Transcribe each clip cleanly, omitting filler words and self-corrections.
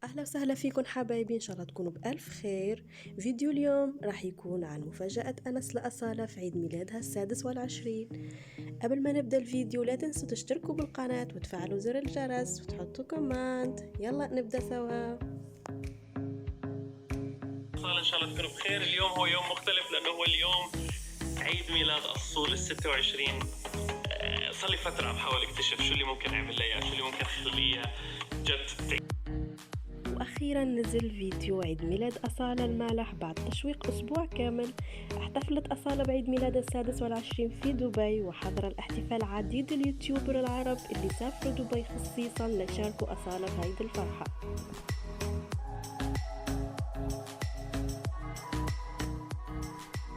أهلا وسهلا فيكم حبايبي، إن شاء الله تكونوا بألف خير. فيديو اليوم راح يكون عن مفاجأة أنس لأصالة في عيد ميلادها ال26. قبل ما نبدأ الفيديو لا تنسوا تشتركوا بالقناة وتفعلوا زر الجرس وتحطوا كومنت. يلا نبدأ سوا. أصالة إن شاء الله تكونوا بخير. اليوم هو يوم مختلف لأنه هو اليوم عيد ميلاد أصول ال26. صار لي فترة عم بحاول اكتشف شو اللي ممكن اعمل لها، شو اللي ممكن اخليها جد. وأخيرا نزل فيديو عيد ميلاد أصالة المالح بعد تشويق أسبوع كامل. احتفلت أصالة بعيد ميلادها ال26 في دبي، وحضر الاحتفال عديد اليوتيوبر العرب اللي سافروا دبي خصيصا ليشاركوا أصالة بهيدي الفرحة.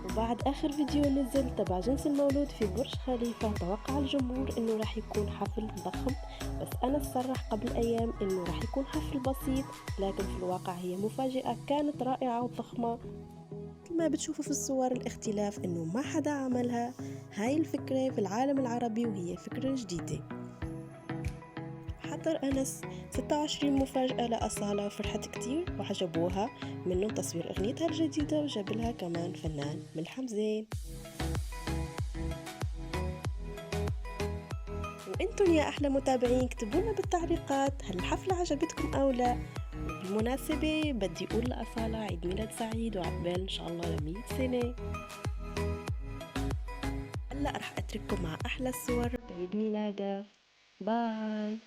وبعد آخر فيديو نزل تبع جنس المولود في برج خليفة، توقع الجمهور إنه راح يكون حفل ضخم، بس أنا صرح قبل أيام إنه راح يكون حفل بسيط، لكن في الواقع هي مفاجأة كانت رائعة وضخمة. مثل ما بتشوفوا في الصور، الاختلاف إنه ما حدا عملها هاي الفكرة في العالم العربي، وهي فكرة جديدة. حضر أنس 26 مفاجأة لأصالة وفرحت كتير وعجبوها، منهم تصوير أغنيتها الجديدة وجاب لها كمان فنان ملحم زين. وانتم يا أحلى متابعين اكتبونا بالتعليقات هل الحفلة عجبتكم أو لا. بالمناسبة بدي أقول لأصالة عيد ميلاد سعيد وعقبال إن شاء الله ل100 سنة. هلأ رح أترككم مع أحلى الصور بعيد ميلادها. باي.